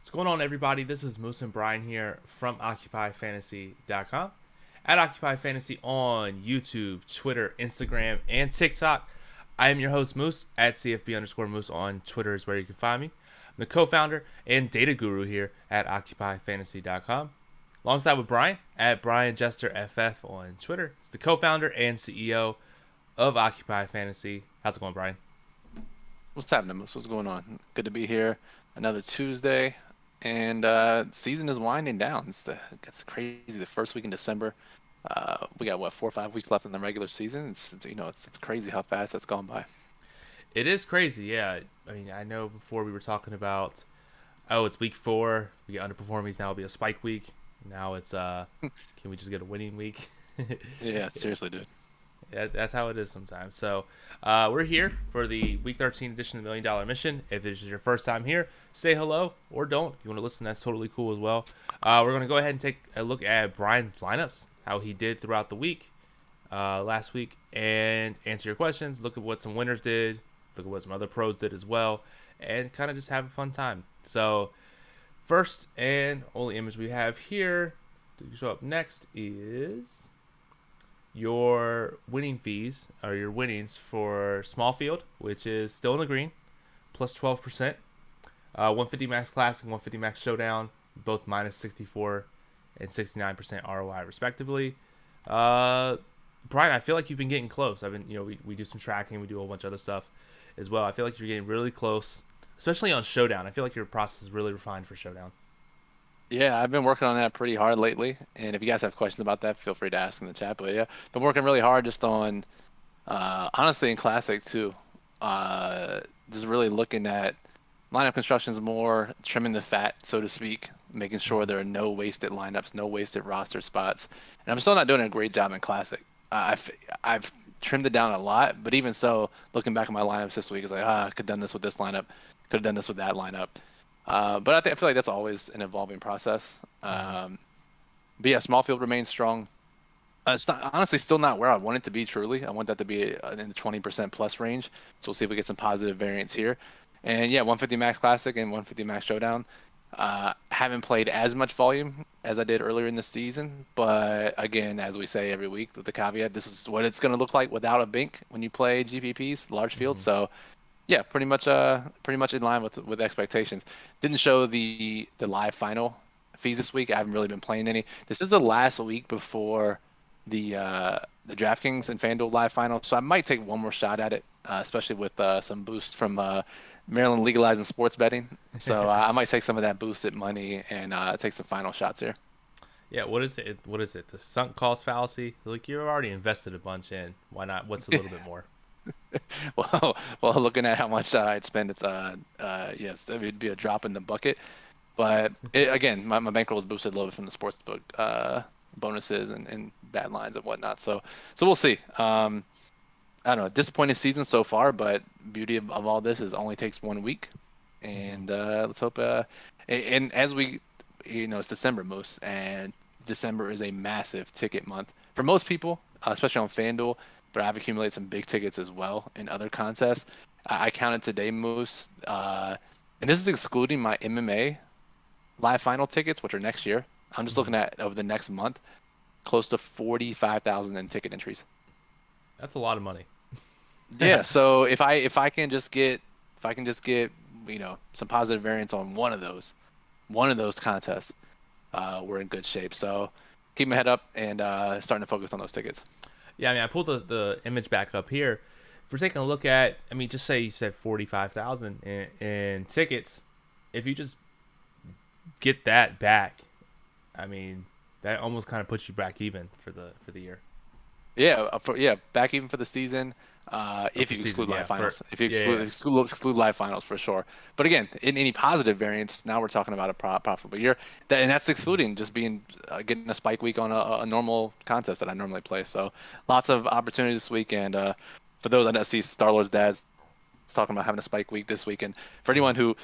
What's going on, everybody? This is Moose and Brian here from OccupyFantasy.com. At Occupy Fantasy on YouTube, Twitter, Instagram, and TikTok. I am your host, Moose, at CFB_Moose on Twitter is where you can find me. I'm the co-founder and data guru here at OccupyFantasy.com. Alongside with Brian, at BrianJesterFF on Twitter. He's the co-founder and CEO of Occupy Fantasy. How's it going, Brian? What's happening, Moose? What's going on? Good to be here. Another Tuesday, and season is winding down. It's crazy. The first week in December. We got 4 or 5 weeks left in the regular season. It's crazy how fast that's gone by. It is crazy, yeah. I mean, I know before we were talking about, it's week 4. We get underperforming. Now it'll be a spike week. Now it's can we just get a winning week? Yeah, seriously, dude. That's how it is sometimes. So we're here for the Week 13 edition of the $1 Million Mission. If this is your first time here, say hello or don't. If you want to listen, that's totally cool as well. We're going to go ahead and take a look at Brian's lineups, how he did throughout the week, last week, and answer your questions. Look at what some winners did. Look at what some other pros did as well, and kind of just have a fun time. So first and only image we have here to show up next is your winning fees, or your winnings for small field, which is still in the green, plus 12%. 150 max classic, 150 max showdown, both minus 64 and 69% ROI respectively. Brian, I feel like you've been getting close. We do some tracking, we do a whole bunch of other stuff as well. I feel like you're getting really close, especially on showdown. I feel like your process is really refined for showdown. Yeah, I've been working on that pretty hard lately. And if you guys have questions about that, feel free to ask in the chat. But yeah, been working really hard just on, honestly, in Classic too. Just really looking at lineup constructions more, trimming the fat, so to speak, making sure there are no wasted lineups, no wasted roster spots. And I'm still not doing a great job in Classic. I've trimmed it down a lot, but even so, looking back at my lineups this week, it's like, I could have done this with this lineup, could have done this with that lineup. But I feel like that's always an evolving process. But yeah, small field remains strong. It's not, honestly still not where I want it to be. Truly, I want that to be in the 20% plus range. So we'll see if we get some positive variance here. And yeah, 150 max classic and 150 max showdown. Haven't played as much volume as I did earlier in the season, but again, as we say every week, with the caveat, this is what it's going to look like without a bink when you play GPPs, large field. So yeah, pretty much in line with expectations. Didn't show the live final fees this week. I haven't really been playing any. This is the last week before the DraftKings and FanDuel live final, so I might take one more shot at it, especially with some boosts from Maryland legalizing sports betting. So I might take some of that boosted money and take some final shots here. Yeah, what is it? The sunk cost fallacy? Like, you're already invested a bunch in. Why not? What's a little bit more? Well, looking at how much I'd spend, yes, it would be a drop in the bucket. But again, my bankroll was boosted a little bit from the sportsbook bonuses and bad lines and whatnot. So we'll see. I don't know, disappointing season so far, but beauty of all this is only takes 1 week, and let's hope. And as we, it's December, Moose, and December is a massive ticket month for most people, especially on FanDuel. But I've accumulated some big tickets as well in other contests. I counted today, Moose, and this is excluding my MMA live final tickets, which are next year. I'm just looking at over the next month, close to 45,000 in ticket entries. That's a lot of money. Yeah, so if I can just get some positive variance on one of those contests, we're in good shape. So keep my head up and starting to focus on those tickets. Yeah, I mean, I pulled the image back up here. If we're taking a look at, I mean, just say you said 45,000 in tickets. If you just get that back, I mean, that almost kind of puts you back even for the year. Yeah, back even for the season. If you exclude live finals, exclude live finals for sure. But again, in any positive variance, now we're talking about a profitable year, and that's excluding just being getting a spike week on a normal contest that I normally play. So lots of opportunities this week, and for those I see Star-Lord's dad's talking about having a spike week this week, and for anyone who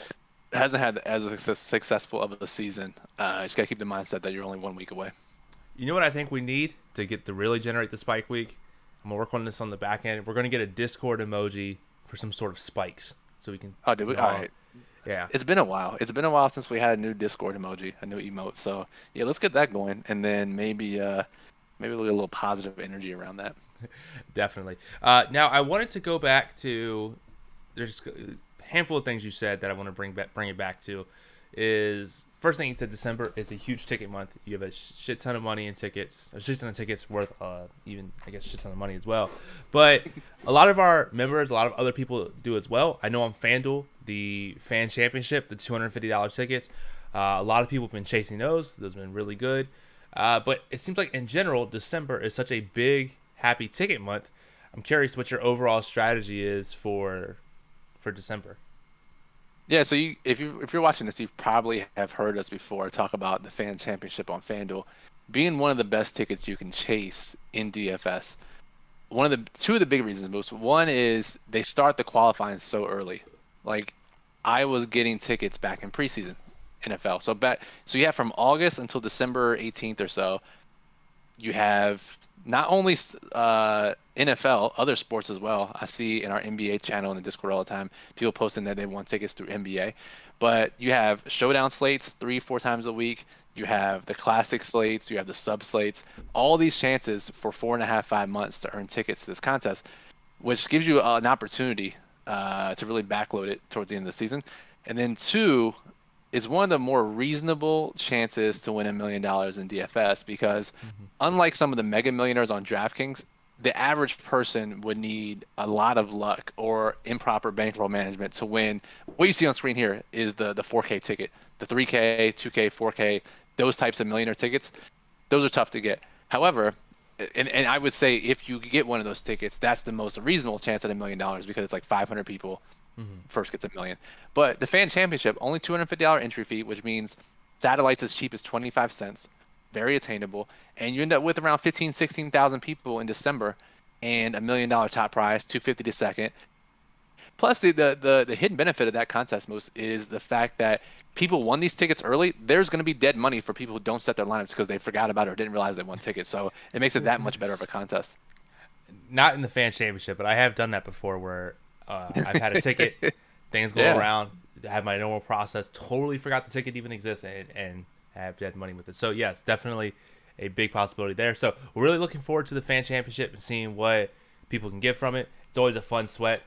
hasn't had as successful of a season, just gotta keep the mindset that you're only 1 week away. You know what I think we need to really generate the spike week? I'm gonna work on this on the back end. We're gonna get a Discord emoji for some sort of spikes, so we can. Oh, do we? All right. Yeah. It's been a while. It's been a while since we had a new Discord emoji, a new emote. So yeah, let's get that going, and then maybe we'll get a little positive energy around that. Definitely. Now I wanted to go back to there's a handful of things you said that I want to bring it back to. Is first thing you said December is a huge ticket month. You have a shit ton of money in tickets, a shit ton of tickets worth even I guess shit ton of money as well. But a lot of our members, a lot of other people do as well. I know on FanDuel, the fan championship, the $250 tickets. A lot of people have been chasing those. Those have been really good. But it seems like in general, December is such a big happy ticket month. I'm curious what your overall strategy is for December. Yeah, so if you're watching this, you probably have heard us before talk about the fan championship on FanDuel being one of the best tickets you can chase in DFS. Two of the big reasons, most one is they start the qualifying so early. Like I was getting tickets back in preseason NFL. So you have from August until December 18th or so, you have not only NFL, other sports as well. I see in our NBA channel in the Discord all the time people posting that they want tickets through NBA. But you have showdown slates 3-4 times a week. You have the classic slates. You have the sub slates. All these chances for 4.5, 5 months to earn tickets to this contest, which gives you an opportunity to really backload it towards the end of the season. And then two, is one of the more reasonable chances to win $1 million in DFS because unlike some of the mega millionaires on DraftKings, the average person would need a lot of luck or improper bankroll management to win. What you see on screen here is the 4K ticket, the 3K, 2K, 4K, those types of millionaire tickets. Those are tough to get. However, and I would say if you get one of those tickets, that's the most reasonable chance at $1 million because it's like 500 people first gets $1 million. But the fan championship, only $250 entry fee, which means satellites as cheap as 25 cents, very attainable, and you end up with around 16,000 people in December, and $1 million top prize, 250 to second. Plus, the hidden benefit of that contest, Moose, is the fact that people won these tickets early. There's going to be dead money for people who don't set their lineups because they forgot about it or didn't realize they won tickets. So it makes it that much better of a contest. Not in the fan championship, but I have done that before where I've had a ticket, things go around, have my normal process, totally forgot the ticket even exists, and have dead money with it. So yes, definitely a big possibility there. So we're really looking forward to the fan championship and seeing what people can get from it. It's always a fun sweat,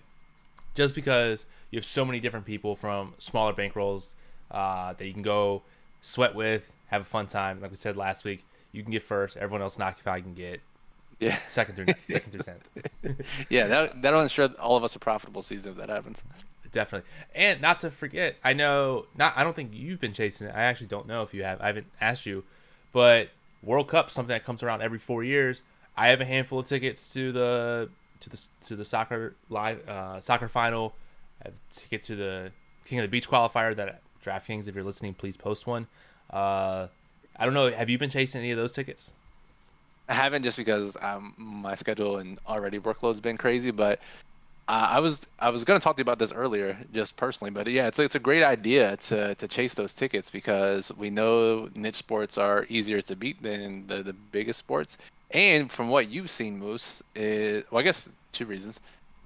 just because you have so many different people from smaller bankrolls that you can go sweat with, have a fun time. Like we said last week, you can get first. Everyone else knock if I can get second through 10th. Yeah, that'll ensure all of us a profitable season if that happens. Definitely. And not to forget, I don't think you've been chasing it. I actually don't know if you have. I haven't asked you, but World Cup, something that comes around every 4 years. I have a handful of tickets to the soccer soccer final. I have a ticket to the King of the Beach qualifier that DraftKings, if you're listening, please post one. I don't know. Have you been chasing any of those tickets? I haven't, just because my schedule and already workload's been crazy, but I was going to talk to you about this earlier, just personally, but yeah, it's a great idea to chase those tickets because we know niche sports are easier to beat than the biggest sports. And from what you've seen, Moose, I guess two reasons.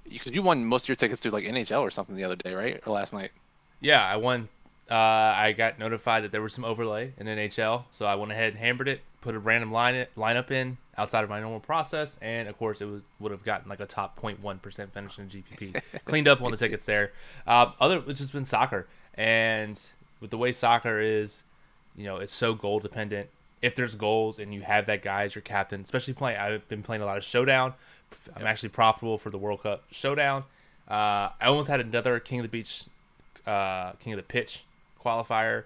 You won most of your tickets through like NHL or something the other day, right? Or last night? Yeah, I won. I got notified that there was some overlay in NHL, so I went ahead and hammered it, put a random lineup in outside of my normal process, and of course it would have gotten like a top 0.1% finish in GPP. Cleaned up on the tickets there. It's just been soccer, and with the way soccer is, it's so goal dependent. If there's goals and you have that guy as your captain, especially I've been playing a lot of Showdown. I'm actually profitable for the World Cup Showdown. I almost had another King of the Pitch qualifier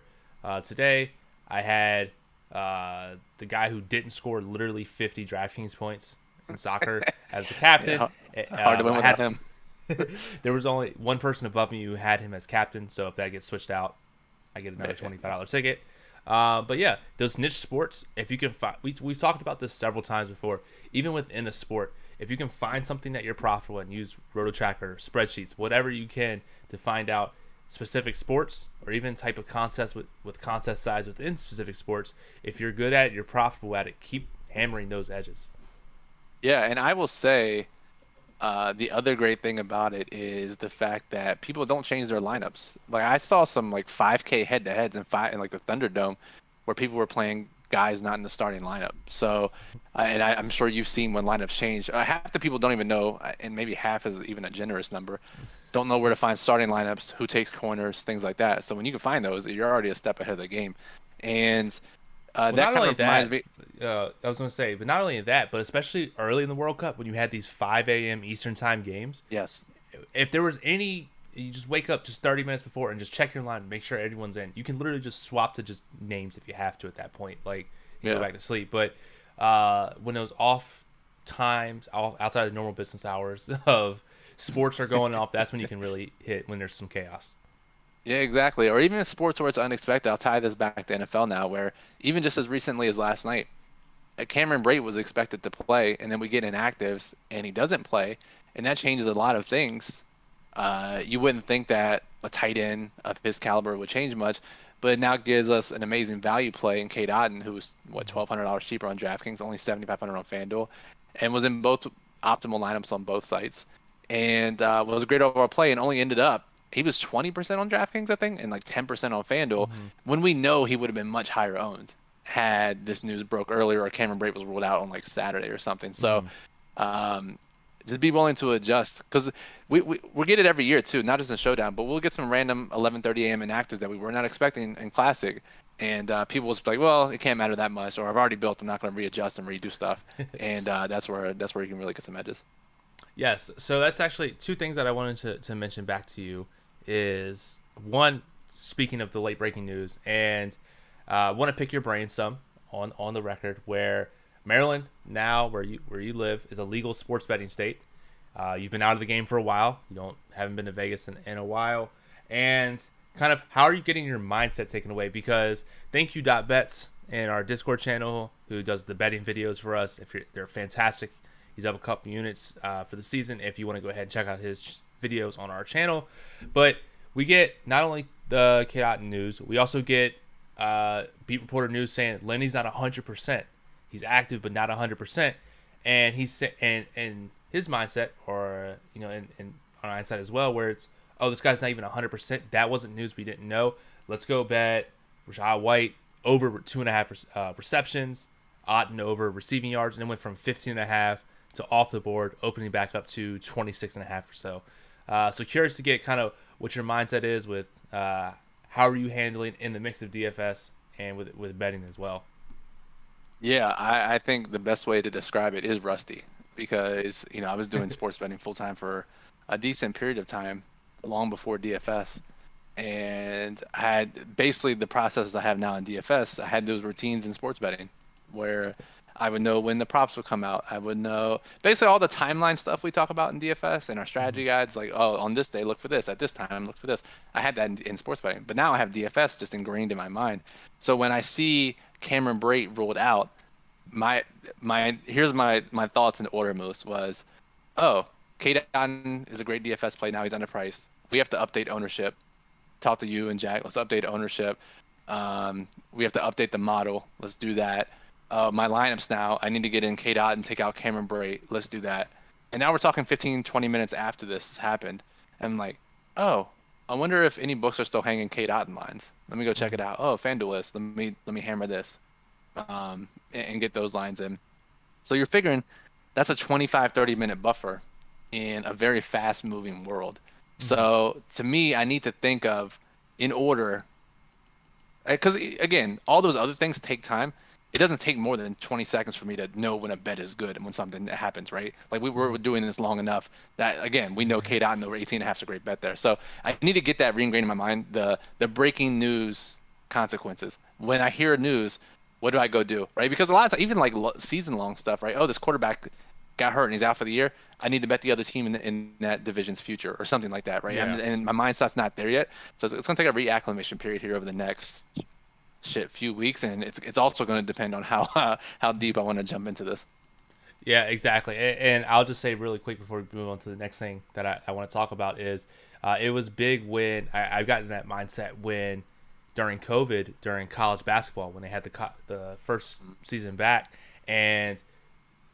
today. I had the guy who didn't score literally 50 DraftKings points in soccer as the captain. Hard to win without him. There was only one person above me who had him as captain, so if that gets switched out, I get another $25 ticket. But yeah, those niche sports, if you can find, we've talked about this several times before, even within a sport, if you can find something that you're profitable in, use RotoTracker, spreadsheets, whatever you can to find out specific sports or even type of contest with contest size within specific sports. If you're good at it, you're profitable at it, keep hammering those edges. Yeah, and I will say The other great thing about it is the fact that people don't change their lineups. Like I saw some like 5K head-to-heads in like the Thunderdome, where people were playing guys not in the starting lineup. So, I'm sure you've seen when lineups change. Half the people don't even know, and maybe half is even a generous number, don't know where to find starting lineups, who takes corners, things like that. So when you can find those, you're already a step ahead of the game. And Well, that not kind only of reminds that, me. I was going to say, but not only that, but especially early in the World Cup when you had these 5 a.m. Eastern time games. Yes. If there was any, you just wake up just 30 minutes before and just check your line and make sure everyone's in. You can literally just swap to just names if you have to at that point. Like, you go back to sleep. But when those off times, outside of normal business hours of sports are going off, that's when you can really hit when there's some chaos. Yeah, exactly. Or even in sports where it's unexpected. I'll tie this back to NFL now, where even just as recently as last night, Cameron Brate was expected to play, and then we get inactives, and he doesn't play, and that changes a lot of things. You wouldn't think that a tight end of his caliber would change much, but it now gives us an amazing value play in Kate Otten, who's $1,200 cheaper on DraftKings, only $7,500 on FanDuel, and was in both optimal lineups on both sites, and was a great overall play, and only ended up he was 20% on DraftKings, I think, and like 10% on FanDuel, when we know he would have been much higher owned had this news broke earlier or Cameron Brate was ruled out on like Saturday or something. So just be willing to adjust, because we get it every year too, not just in Showdown, but we'll get some random 11:30 a.m. inactives that we were not expecting in Classic. And people will just be like, well, it can't matter that much, or I've already built, I'm not going to readjust and redo stuff. And that's where you can really get some edges. Yes, so that's actually two things that I wanted to mention back to you. Is one, speaking of the late breaking news, and want to pick your brain some on the record, where Maryland, now where you live, is a legal sports betting state. You've been out of the game for a while. You haven't been to Vegas in a while, and kind of how are you getting your mindset taken away? Because thank you Bets in our Discord channel, who does the betting videos for us. They're fantastic. He's up a couple units for the season. If you want to go ahead and check out his videos on our channel. But we get not only the Kate Otten news, we also get beat reporter news saying Lenny's not 100%. He's active but not 100%, and he's and his mindset, or and on our mindset as well, where it's, oh, this guy's not even 100%. That wasn't news we didn't know. Let's go bet Rachaad White over 2.5 receptions, Otten over receiving yards, and then went from 15.5 to off the board, opening back up to 26.5 or so. So curious to get kind of what your mindset is with how are you handling in the mix of DFS and with betting as well. Yeah, I think the best way to describe it is rusty, because I was doing sports betting full time for a decent period of time, long before DFS, and I had basically the processes I have now in DFS. I had those routines in sports betting where I would know when the props would come out. I would know basically all the timeline stuff we talk about in DFS and our strategy guides, like, oh, on this day, look for this. At this time, look for this. I had that in sports betting. But now I have DFS just ingrained in my mind. So when I see Cameron Brate ruled out, here's my thoughts in order most was, oh, Kate Otten is a great DFS play. Now he's underpriced. We have to update ownership. Talk to you and Jack. Let's update ownership. We have to update the model. Let's do that. My lineups now, I need to get in Kate Otten and take out Cameron Brate. Let's do that. And now we're talking 15, 20 minutes after this has happened. And I'm like, oh, I wonder if any books are still hanging Kate Otten lines. Let me go check it out. Oh, FanDuel list. Let me hammer this and get those lines in. So you're figuring that's a 25, 30-minute buffer in a very fast-moving world. So to me, I need to think of in order, because, again, all those other things take time. It doesn't take more than 20 seconds for me to know when a bet is good and when something happens, right? Like we're doing this long enough that, again, we know Kate Otten over 18.5 is a great bet there. So I need to get that re-ingrained in my mind, the breaking news consequences. When I hear news, what do I go do, right? Because a lot of times, even like season-long stuff, right? Oh, this quarterback got hurt and he's out for the year. I need to bet the other team in that division's future or something like that, right? Yeah. And my mindset's not there yet. So it's going to take a reacclimation period here over the next few weeks, and it's also going to depend on how deep I want to jump into this. Yeah, exactly. And I'll just say really quick before we move on to the next thing that I want to talk about is it was big when I've gotten that mindset when during COVID, during college basketball, when they had the first season back, and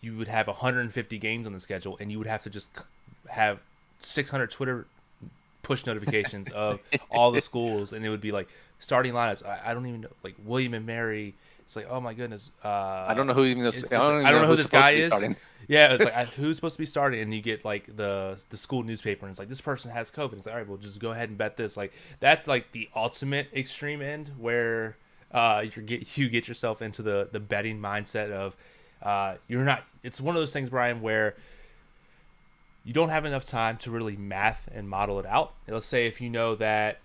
you would have 150 games on the schedule, and you would have to just have 600 Twitter push notifications of all the schools, and it would be like starting lineups. I don't even know, like William and Mary. It's like, oh my goodness. I don't know who even this. I don't know who this guy is. Starting. Yeah, it's like who's supposed to be starting, and you get like the school newspaper, and it's like this person has COVID. It's like, all right, well, just go ahead and bet this. Like that's like the ultimate extreme end where you get yourself into the betting mindset of you're not. It's one of those things, Brian, where you don't have enough time to really math and model it out. And let's say if you know that,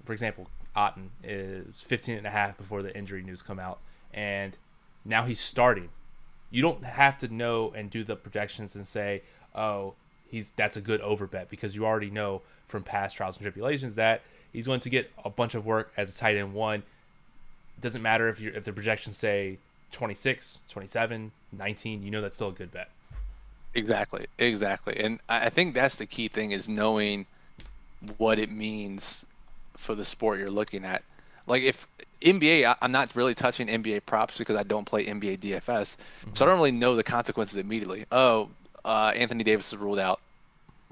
for example, Otten is 15.5 before the injury news come out, and now he's starting. You don't have to know and do the projections and say, oh, that's a good over bet, because you already know from past trials and tribulations that he's going to get a bunch of work as a tight end one. It doesn't matter if the projections say 26, 27, 19, you know that's still a good bet. Exactly. And I think that's the key thing, is knowing what it means for the sport you're looking at. Like if NBA, I'm not really touching NBA props because I don't play NBA DFS, so I don't really know the consequences immediately. Oh, Anthony Davis is ruled out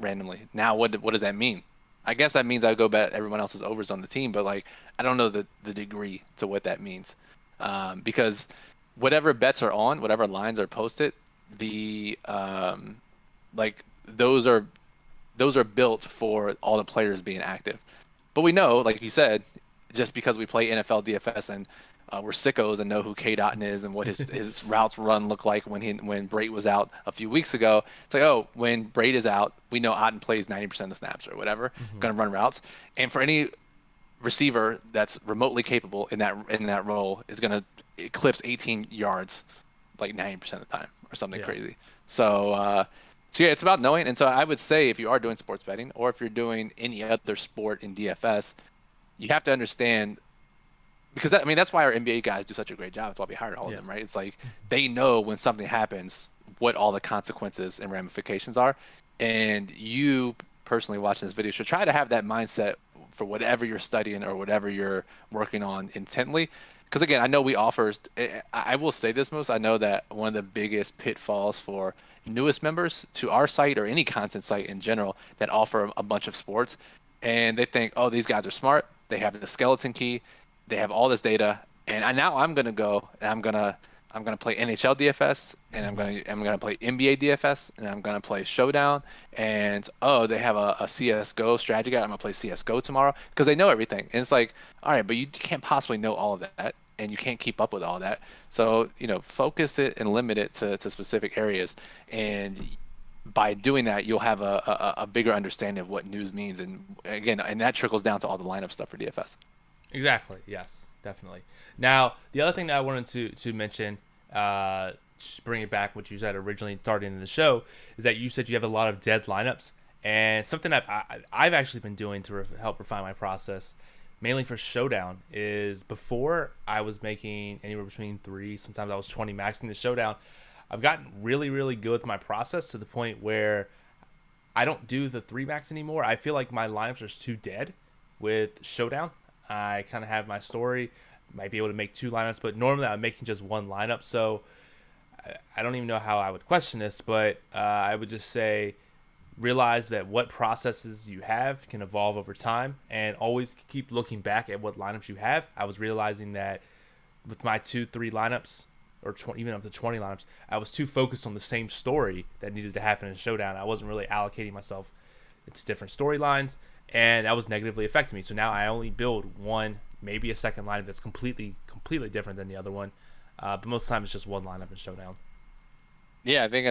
randomly. Now what does that mean? I guess that means I go bet everyone else's overs on the team, but like I don't know the degree to what that means, because whatever bets are on, whatever lines are posted, the like those are built for all the players being active. But we know, like you said, just because we play NFL DFS and we're sickos and know who K. Dotton is and what his routes run look like when Brait was out a few weeks ago. It's like, oh, when Brait is out, we know Otten plays 90% of the snaps or whatever, going to run routes. And for any receiver that's remotely capable in that role is going to eclipse 18 yards like 90% of the time or something crazy. So yeah, it's about knowing. And so I would say if you are doing sports betting or if you're doing any other sport in DFS, you have to understand, because that's why our NBA guys do such a great job. That's why we hired all of them, right? It's like they know when something happens what all the consequences and ramifications are. And you personally watching this video should try to have that mindset for whatever you're studying or whatever you're working on intently. Because again, I know I will say this, Moose, I know that one of the biggest pitfalls for newest members to our site or any content site in general that offer a bunch of sports, and they think, oh, these guys are smart, they have the skeleton key, they have all this data, and now I'm gonna go and I'm gonna play NHL DFS, and I'm gonna play NBA DFS, and I'm gonna play Showdown, and oh, they have a CS:GO strategy guide, I'm gonna play CS:GO tomorrow, because they know everything. And it's like, all right, but you can't possibly know all of that, and you can't keep up with all that. So focus it and limit it to specific areas, and by doing that, you'll have a bigger understanding of what news means, and again, and that trickles down to all the lineup stuff for DFS. Exactly. Yes, definitely. Now, the other thing that I wanted to mention, just bring it back, what you said originally starting in the show, is that you said you have a lot of dead lineups, and something I've actually been doing to help refine my process, mainly for Showdown, is before I was making anywhere between 3, sometimes I was 20 maxing the Showdown. I've gotten really, really good with my process to the point where I don't do the 3 max anymore. I feel like my lineups are too dead with Showdown. I kind of have my story, might be able to make 2 lineups, but normally I'm making just 1 lineup. So I don't even know how I would question this, but I would just say realize that what processes you have can evolve over time, and always keep looking back at what lineups you have. I was realizing that with my 2-3 lineups, or 20, even up to 20 lineups, I was too focused on the same story that needed to happen in Showdown. I wasn't really allocating myself into different storylines, and that was negatively affecting me. So now I only build 1, maybe a second lineup that's completely different than the other one. But most of the time it's just 1 lineup in Showdown. Yeah, I think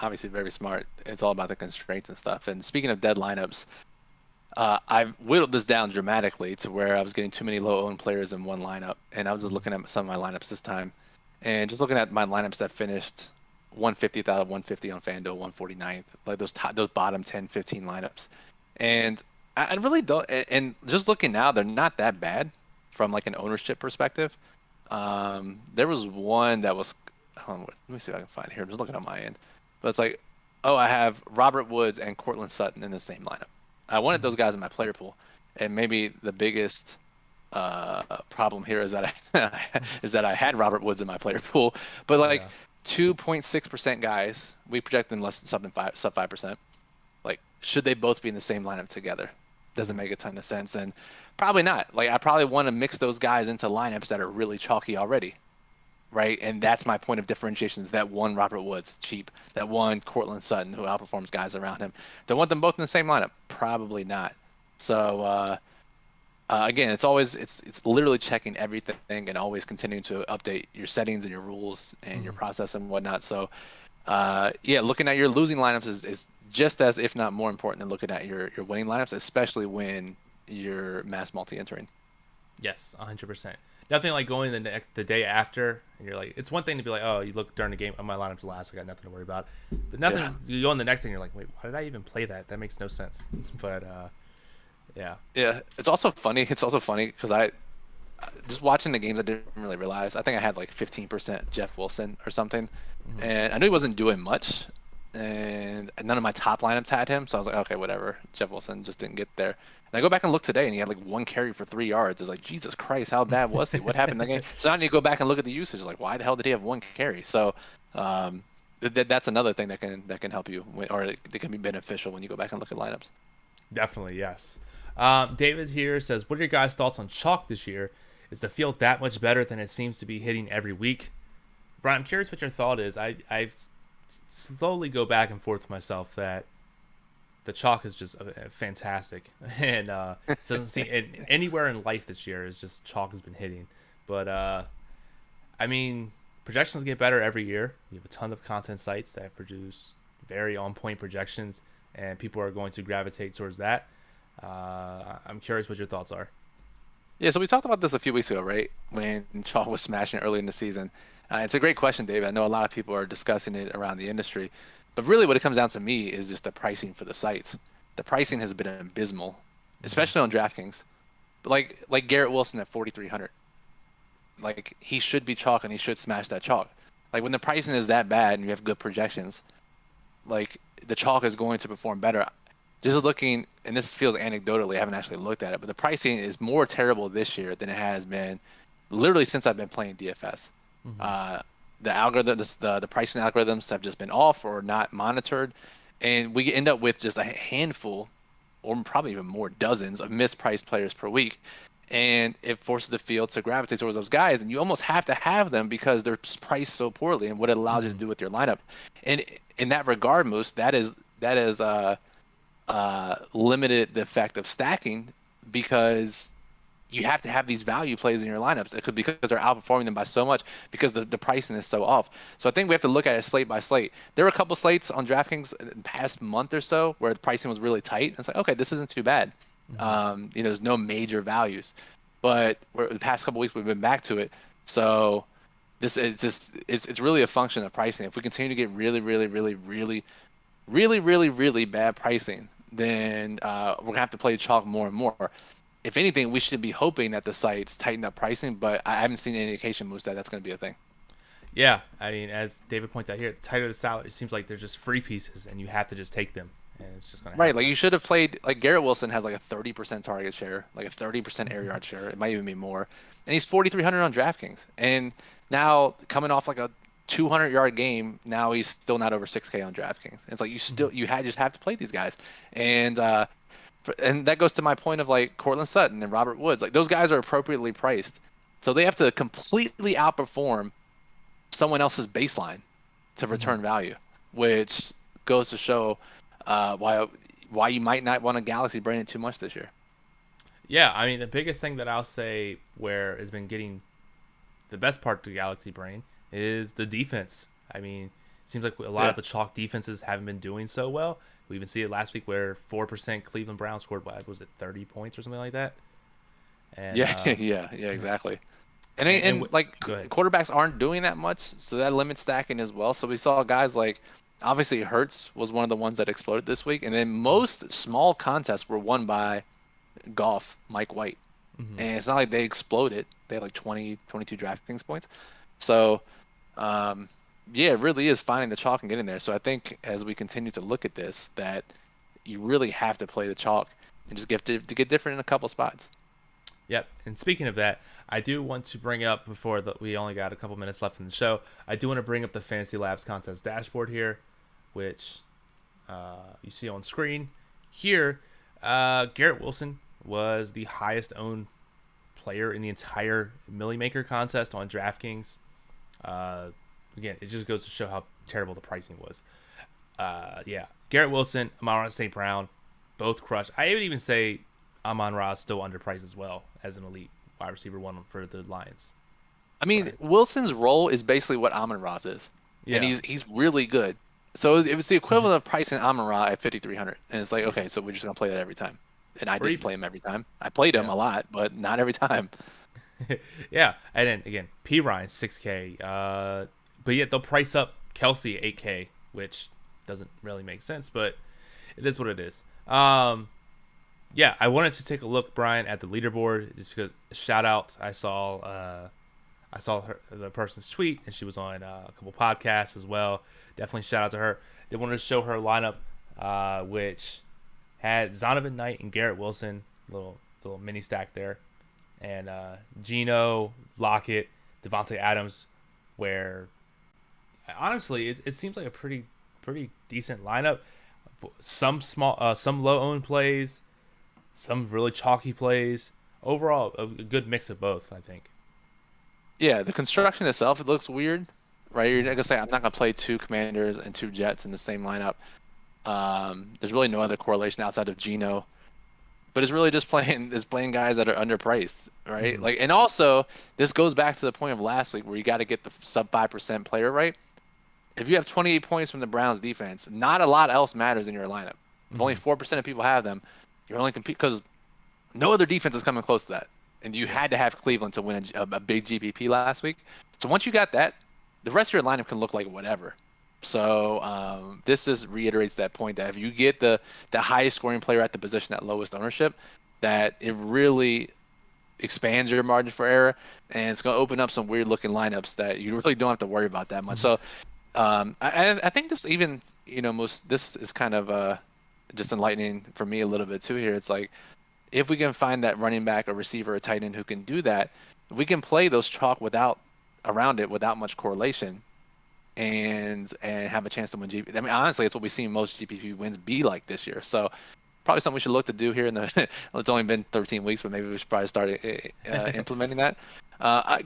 obviously very smart. It's all about the constraints and stuff. And speaking of dead lineups, I've whittled this down dramatically to where I was getting too many low-owned players in 1 lineup. And I was just looking at some of my lineups this time. And just looking at my lineups that finished 150th out of 150 on FanDuel, 149th, like those bottom 10, 15 lineups. And I really don't, and just looking now, they're not that bad from like an ownership perspective. There was one that was, hold on, let me see if I can find it here. I'm just looking on my end. But it's like, oh, I have Robert Woods and Cortland Sutton in the same lineup. I wanted those guys in my player pool. And maybe the biggest problem here is that I had Robert Woods in my player pool, but like 2.6% guys, we project them sub 5%. Like should they both be in the same lineup together? Doesn't make a ton of sense, and probably not. Like I probably want to mix those guys into lineups that are really chalky already, right? And that's my point of differentiation is that one Robert Woods, cheap, that one Cortland Sutton who outperforms guys around him. Do I want them both in the same lineup? Probably not. So again, it's literally checking everything and always continuing to update your settings and your rules and your process and whatnot. So yeah, looking at your losing lineups is just as, if not more important than looking at your winning lineups, especially when you're mass multi-entering. Yes, 100%. Nothing like going the day after, and you're like, it's one thing to be like, oh, you look during the game, oh, my lineup's last, I got nothing to worry about. But nothing, you go on the next thing, you're like, wait, why did I even play that? That makes no sense. But yeah. Yeah, it's also funny. It's also funny because I just watching the games, I didn't really realize. I think I had like 15% Jeff Wilson or something, and I knew he wasn't doing much, and none of my top lineups had him, so I was like, okay, whatever. Jeff Wilson just didn't get there. And I go back and look today, and he had like 1 carry for 3 yards. It's like, Jesus Christ, how bad was he? What happened in the game? So now I need to go back and look at the usage. Like, why the hell did he have 1 carry? So that's another thing that can help you, or it can be beneficial when you go back and look at lineups. Definitely, yes. David here says, what are your guys' thoughts on chalk this year? Is the field that much better than it seems to be hitting every week? Brian, I'm curious what your thought is. I slowly go back and forth with myself that the chalk is just fantastic, and it doesn't seem anywhere in life this year is just chalk has been hitting. But I mean, projections get better every year. You have a ton of content sites that produce very on-point projections, and people are going to gravitate towards that. I'm curious what your thoughts are. Yeah, so we talked about this a few weeks ago, right? When chalk was smashing early in the season. It's a great question, David. I know a lot of people are discussing it around the industry, but really what it comes down to me is just the pricing for the sites. The pricing has been abysmal, especially on DraftKings. But like Garrett Wilson at 4,300. Like he should be chalk and he should smash that chalk. Like when the pricing is that bad and you have good projections, like the chalk is going to perform better. Just looking, and this feels anecdotally, I haven't actually looked at it, but the pricing is more terrible this year than it has been literally since I've been playing DFS. The algorithms, the pricing algorithms have just been off or not monitored, and we end up with just a handful, or probably even more, dozens of mispriced players per week, and it forces the field to gravitate towards those guys, and you almost have to have them because they're priced so poorly, and what it allows you to do with your lineup. And in that regard, Moose, that is limited the effect of stacking because you have to have these value plays in your lineups. It could be because they're outperforming them by so much because the pricing is so off. So I think we have to look at it slate by slate. There were a couple slates on DraftKings in the past month or so where the pricing was really tight. And it's like, okay, this isn't too bad. There's no major values, but the past couple weeks we've been back to it. So this is just it's really a function of pricing. If we continue to get really bad pricing, then we're gonna have to play chalk more and more. If anything, we should be hoping that the sites tighten up pricing, but I haven't seen any indication, Moose, that that's going to be a thing. Yeah, I mean, as David pointed out here, the tighter the salary, it seems like they're just free pieces, and you have to just take them, and it's just going to right. Like you should have played. Like Garrett Wilson has like a 30% target share, like a 30% air yard share. It might even be more, and he's 4,300 on DraftKings. And now coming off like a 200-yard game, now he's still not over 6K on DraftKings. It's like you just have to play these guys, and that goes to my point of like Cortland Sutton and Robert Woods. Like those guys are appropriately priced, so they have to completely outperform someone else's baseline to return value, which goes to show why you might not want to Galaxy brain it too much this year. Yeah, I mean the biggest thing that I'll say where has been getting the best part to Galaxy brain is the defense. I mean, it seems like a lot of the chalk defenses haven't been doing so well. We even see it last week where 4% Cleveland Browns scored, what was it, 30 points or something like that? And, yeah, exactly. And like quarterbacks aren't doing that much, so that limits stacking as well. So we saw guys like, obviously Hurts was one of the ones that exploded this week, and then most small contests were won by Goff, Mike White. And it's not like they exploded. They had like 20, 22 DraftKings points. So, yeah, it really is finding the chalk and getting there. So I think as we continue to look at this, that you really have to play the chalk and just get different in a couple spots. Yep. And speaking of that, I do want to bring up, before we only got a couple minutes left in the show, I do want to bring up the Fantasy Labs contest dashboard here, which you see on screen. here, Garrett Wilson was the highest owned player in the entire Millie Maker contest on DraftKings. Again, it just goes to show how terrible the pricing was. Yeah, Garrett Wilson, Amon-Ra St. Brown, both crushed. I would even say Amon-Ra is still underpriced as well as an elite wide receiver one for the Lions. I mean, Right. Wilson's role is basically what Amon-Ra's is, Yeah. and he's really good. So it was the equivalent of pricing Amon-Ra at 5,300, and it's like, okay, so we're just gonna play that every time. And I Or didn't even, play him every time. I played him yeah. a lot, but not every time. Yeah, and then again, P Ryan 6K. But yet they'll price up Kelsey 8K, which doesn't really make sense, but it is what it is. Yeah, I wanted to take a look, Brian, at the leaderboard just because shout out. I saw the person's tweet, and she was on a couple podcasts as well. Definitely shout out to her. They wanted to show her lineup, which had Zonovan Knight and Garrett Wilson, little mini stack there, and Geno, Lockett, Devontae Adams, where honestly it seems like a pretty decent lineup. Some low owned plays, some really chalky plays. Overall, a good mix of both, I think. Yeah, the construction itself, it looks weird, right? You're gonna say I'm not gonna play two Commanders and two Jets in the same lineup. There's really no other correlation outside of Geno, but it's really just playing guys that are underpriced, right? Mhm. Like, and also this goes back to the point of last week where you got to get the sub 5% player right. If you have 28 points from the Browns defense, not a lot else matters in your lineup. If only 4% of people have them, you're only compete because no other defense is coming close to that. And you had to have Cleveland to win a big GPP last week. So once you got that, the rest of your lineup can look like whatever. So this just reiterates that point that if you get the highest scoring player at the position at lowest ownership, that it really expands your margin for error, and it's going to open up some weird looking lineups that you really don't have to worry about that much. So I think this even, this is kind of just enlightening for me a little bit too here. It's like, if we can find that running back, a receiver, a tight end who can do that, we can play those chalk around it without much correlation, and have a chance to win GPP. I mean, honestly, it's what we've seen most GPP wins be like this year. So probably something we should look to do here in the. Well, it's only been 13 weeks, but maybe we should probably start implementing that.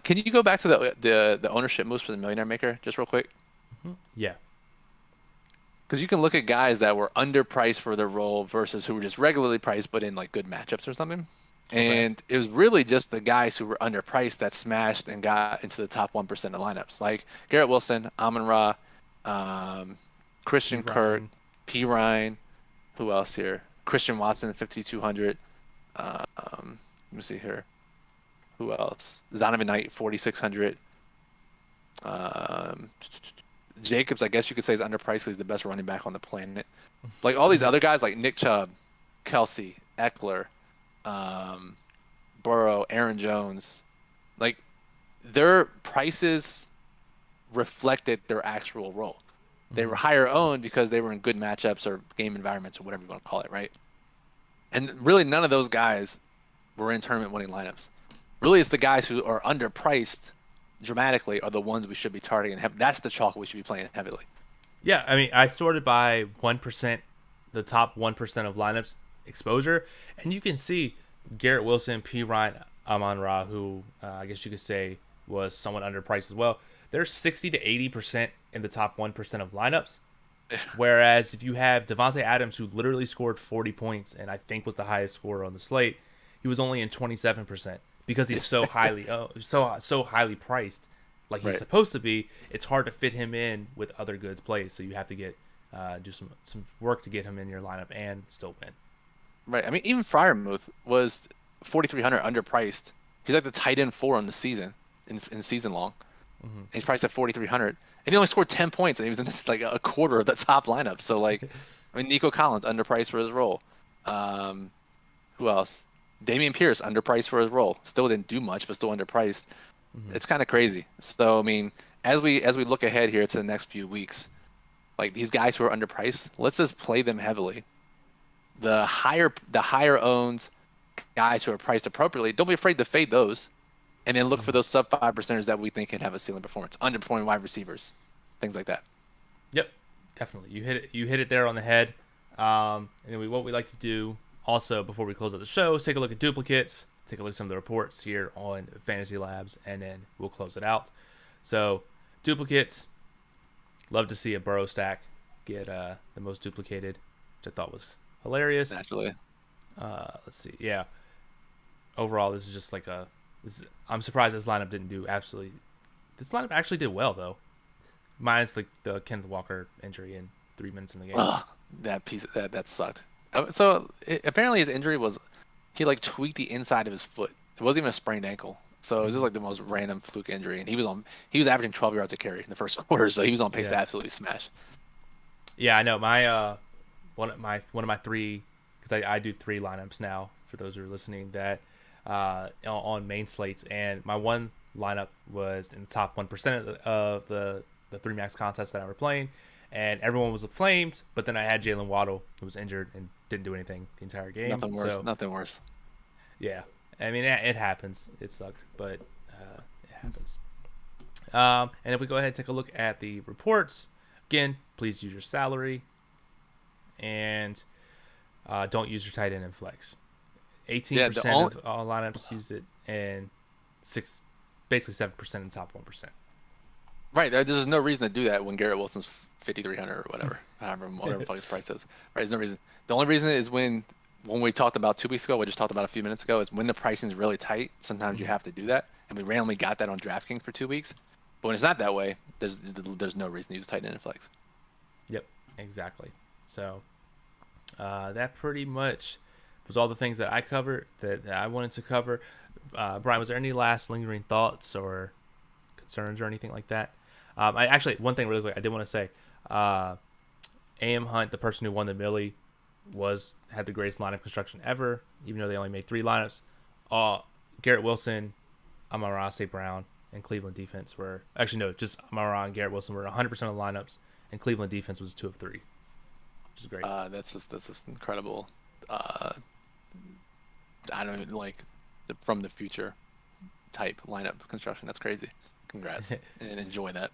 Can you go back to the ownership moves for the Millionaire Maker just real quick? Yeah. Because you can look at guys that were underpriced for their role versus who were just regularly priced but in like good matchups or something. Okay. And it was really just the guys who were underpriced that smashed and got into the top 1% of lineups. Like Garrett Wilson, Amon-Ra, Christian Kirk, Ryan. P. Ryan, who else here? Christian Watson, 5,200. Let me see here. Who else? Zonovan Knight, 4,600. Jacobs, I guess you could say, is underpriced. He's the best running back on the planet. Like all these other guys, like Nick Chubb, Kelsey, Eckler, Burrow, Aaron Jones, like their prices reflected their actual role. They were higher owned because they were in good matchups or game environments or whatever you want to call it, right? And really, none of those guys were in tournament winning lineups. Really, it's the guys who are underpriced dramatically are the ones we should be targeting. That's the chalk we should be playing heavily. Yeah, I mean, I sorted by 1%, the top 1% of lineups exposure, and you can see Garrett Wilson, P. Ryan, Amon-Ra, who I guess you could say was somewhat underpriced as well. They're 60 to 80% in the top 1% of lineups. Whereas if you have Devontae Adams, who literally scored 40 points and I think was the highest scorer on the slate, he was only in 27% because he's so highly so highly priced, like he's Right. supposed to be. It's hard to fit him in with other good plays, so you have to get do some work to get him in your lineup and still win. Right. I mean, even Freiermuth was 4,300 underpriced. He's like the tight end 4 on the season, in season long. He's priced at 4,300, and he only scored 10 points, and he was in like a quarter of the top lineup. So like, I mean, Nico Collins underpriced for his role. Who else? Damian Pierce underpriced for his role. Still didn't do much, but still underpriced. It's kind of crazy. So I mean, as we look ahead here to the next few weeks, like these guys who are underpriced, let's just play them heavily. The higher owned guys who are priced appropriately, don't be afraid to fade those, and then look for those sub 5%ers that we think can have a ceiling performance, underperforming wide receivers, things like that. Yep, definitely. You hit it there on the head. And then what we like to do also before we close out the show is take a look at duplicates, take a look at some of the reports here on Fantasy Labs, and then we'll close it out. So duplicates, love to see a Burrow stack get the most duplicated, which I thought was hilarious. Naturally. Let's see. Yeah. Overall, this is just like I'm surprised this lineup didn't do absolutely. This lineup actually did well though, minus the Kenneth Walker injury in 3 minutes in the game. Ugh, that sucked. So apparently his injury was he like tweaked the inside of his foot. It wasn't even a sprained ankle. So it was just like the most random fluke injury, and he was averaging 12 yards a carry in the first quarter, so he was on pace to absolutely smash. Yeah, I know. My one of my three, because I do 3 lineups now for those who are listening that on main slates, and my one lineup was in the top 1% of the 3 max contests that I were playing, and everyone was flamed. But then I had Jalen Waddle, who was injured and didn't do anything the entire game. Nothing worse. Nothing worse. Yeah, I mean it happens. It sucked, but it happens. And if we go ahead and take a look at the reports again, please use your salary, and don't use your tight end and flex. 18% of all lineups use it, and basically 7% in the top 1%. Right, there's no reason to do that when Garrett Wilson's 5,300 or whatever. I don't remember whatever the fuck his price is. Right, there's no reason. The only reason is when we talked about 2 weeks ago, we just talked about a few minutes ago, is when the pricing is really tight. Sometimes you have to do that, and we randomly got that on DraftKings for 2 weeks. But when it's not that way, there's no reason to use tight end and flex. Yep, exactly. So that pretty much was all the things that I covered that I wanted to cover. Brian, was there any last lingering thoughts or concerns or anything like that? One thing really quick I did want to say, AM Hunt, the person who won the Millie, had the greatest lineup construction ever, even though they only made 3 lineups. Garrett Wilson, Amon-Ra St. Brown, and Cleveland defense were actually no, just Amon-Ra and Garrett Wilson were 100% of the lineups, and Cleveland defense was 2 of 3, which is great. That's just incredible. I don't even like from the future type lineup construction. That's crazy. Congrats and enjoy that.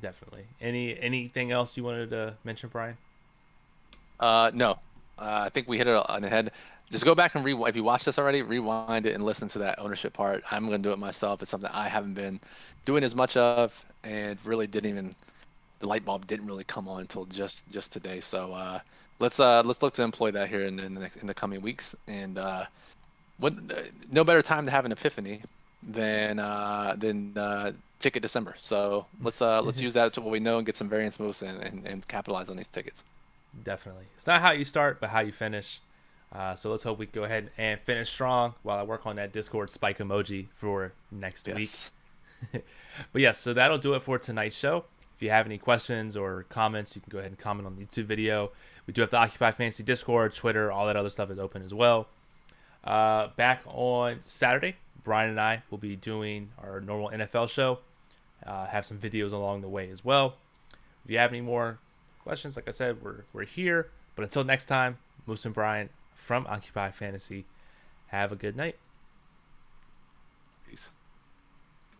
Definitely. Anything else you wanted to mention, Brian? No. I think we hit it on the head. Just go back and rewind. If you watched this already, rewind it and listen to that ownership part. I'm going to do it myself. It's something I haven't been doing as much of, and really the light bulb didn't really come on until just today. So let's look to employ that here in the coming weeks. And no better time to have an epiphany than ticket December. So let's use that to what we know and get some variance moves and capitalize on these tickets. Definitely. It's not how you start, but how you finish. So let's hope we go ahead and finish strong while I work on that Discord spike emoji for next week. But yes, so that'll do it for tonight's show. If you have any questions or comments, you can go ahead and comment on the YouTube video. We do have the Occupy Fantasy Discord, Twitter, all that other stuff is open as well. Back on Saturday, Brian and I will be doing our normal NFL show. Have some videos along the way as well. If you have any more questions, like I said, we're here. But until next time, Moose and Brian from Occupy Fantasy, have a good night. Peace.